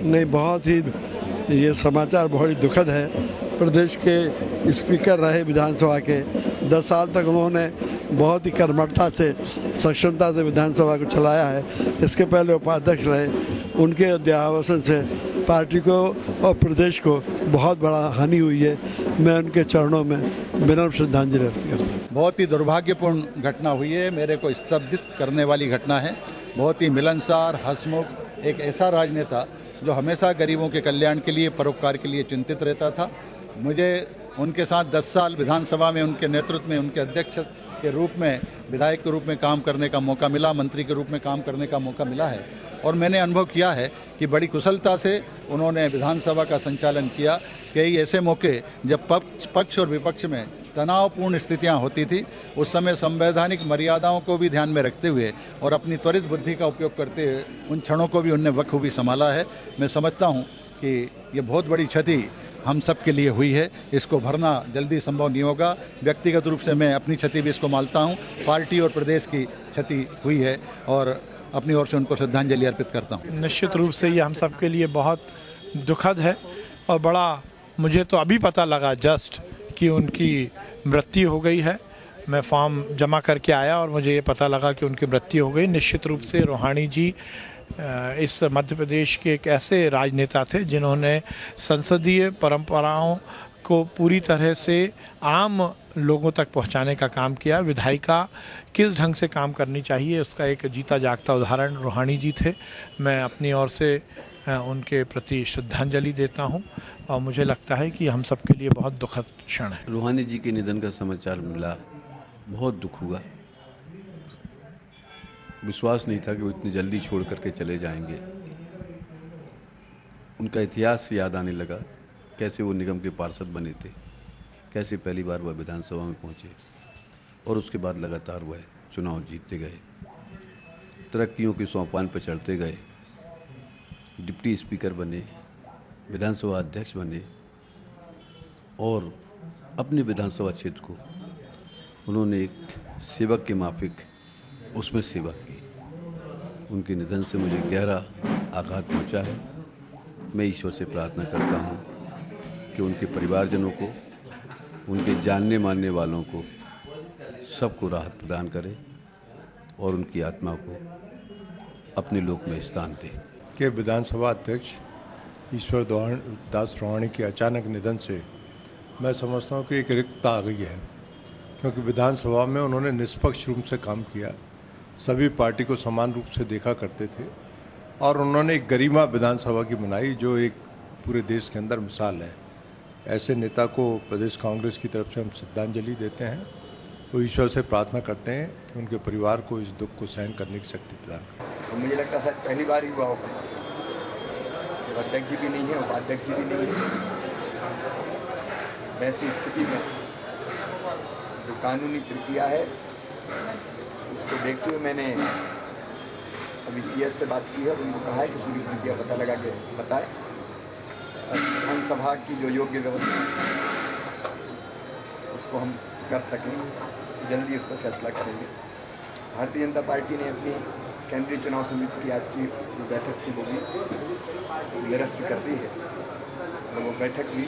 नहीं, बहुत ही ये समाचार बहुत ही दुखद है। प्रदेश के स्पीकर रहे विधानसभा के, 10 साल तक उन्होंने बहुत ही कर्मठता से, सक्षमता से विधानसभा को चलाया है। इसके पहले उपाध्यक्ष रहे, उनके देहावसान से पार्टी को और प्रदेश को बहुत बड़ा हानि हुई है। मैं उनके चरणों में विनम्र श्रद्धांजलि अर्पित करता हूँ। बहुत ही दुर्भाग्यपूर्ण घटना हुई है, मेरे को स्तब्धित करने वाली घटना है। बहुत ही मिलनसार, हंसमुख, एक ऐसा राजनेता जो हमेशा गरीबों के कल्याण के लिए, परोपकार के लिए चिंतित रहता था। मुझे उनके साथ 10 साल विधानसभा में उनके नेतृत्व में, उनके अध्यक्ष के रूप में, विधायक के रूप में काम करने का मौका मिला, मंत्री के रूप में काम करने का मौका मिला है। और मैंने अनुभव किया है कि बड़ी कुशलता से उन्होंने विधानसभा का संचालन किया। कई ऐसे मौके जब पक्ष और विपक्ष में तनावपूर्ण स्थितियां होती थी, उस समय संवैधानिक मर्यादाओं को भी ध्यान में रखते हुए और अपनी त्वरित बुद्धि का उपयोग करते हुए उन क्षणों को भी उनने बखूबी संभाला है। मैं समझता हूं कि ये बहुत बड़ी क्षति हम सब के लिए हुई है, इसको भरना जल्दी संभव नहीं होगा। व्यक्तिगत रूप से मैं अपनी क्षति भी इसको मानता हूं, पार्टी और प्रदेश की क्षति हुई है और अपनी ओर से उनको श्रद्धांजलि अर्पित करता हूं। निश्चित रूप से ये हम सब के लिए बहुत दुखद है और बड़ा, मुझे तो अभी पता लगा जस्ट कि उनकी मृत्यु हो गई है। मैं फॉर्म जमा करके आया और मुझे ये पता लगा कि उनकी मृत्यु हो गई। निश्चित रूप से रूहानी जी इस मध्य प्रदेश के एक ऐसे राजनेता थे जिन्होंने संसदीय परंपराओं को पूरी तरह से आम लोगों तक पहुंचाने का काम किया। विधायिका किस ढंग से काम करनी चाहिए, उसका एक जीता जागता उदाहरण रूहानी जी थे। मैं अपनी ओर से उनके प्रति श्रद्धांजलि देता हूं और मुझे लगता है कि हम सबके लिए बहुत दुखद क्षण है। रूहानी जी के निधन का समाचार मिला, बहुत दुख हुआ। विश्वास नहीं था कि वो इतनी जल्दी छोड़ करके चले जाएंगे। उनका इतिहास याद आने लगा, कैसे वो निगम के पार्षद बने थे, कैसे पहली बार वह विधानसभा में पहुंचे और उसके बाद लगातार वह चुनाव जीतते गए, तरक्कियों के सोपान पर चढ़ते गए, डिप्टी स्पीकर बने, विधानसभा अध्यक्ष बने और अपने विधानसभा क्षेत्र को उन्होंने एक सेवक के माफिक उसमें सेवा की। उनके निधन से मुझे गहरा आघात पहुंचा है। मैं ईश्वर से प्रार्थना करता हूं कि उनके परिवारजनों को, उनके जानने मानने वालों को, सबको राहत प्रदान करे और उनकी आत्मा को अपने लोक में स्थान दे। के विधानसभा अध्यक्ष ईश्वर दास रूहानी के अचानक निधन से मैं समझता हूँ कि एक रिक्तता आ गई है, क्योंकि विधानसभा में उन्होंने निष्पक्ष रूप से काम किया, सभी पार्टी को समान रूप से देखा करते थे और उन्होंने एक गरिमा विधानसभा की बनाई जो एक पूरे देश के अंदर मिसाल है। ऐसे नेता को प्रदेश कांग्रेस की तरफ से हम श्रद्धांजलि देते हैं, तो ईश्वर से प्रार्थना करते हैं कि उनके परिवार को इस दुख को सहन करने की शक्ति प्रदान करें। तो मुझे लगता है शायद पहली बार ही हुआ होगा, अध्यक्ष जी भी नहीं है, उपाध्यक्ष जी भी नहीं है। वैसी स्थिति में जो कानूनी प्रक्रिया है उसको देखते हुए मैंने अभी CS से बात की है और उनको कहा है कि पूरी प्रक्रिया पता लगा के बताए। विधानसभा की जो योग्य व्यवस्था उसको हम कर सकें, जल्दी उस पर फैसला करेंगे। भारतीय जनता पार्टी ने अपनी केंद्रीय चुनाव समिति की आज की जो बैठक थी वो भी निरस्त कर दी है और वो बैठक भी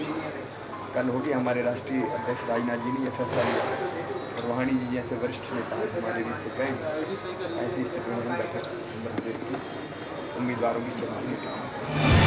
कल होगी। हमारे राष्ट्रीय अध्यक्ष राजनाथ जी ने यह फैसला लिया, रूहानी जी जैसे वरिष्ठ नेता हमारे बीच से गए। ऐसी स्थिति में हम बैठक मध्य प्रदेश की उम्मीदवारों की चुनाव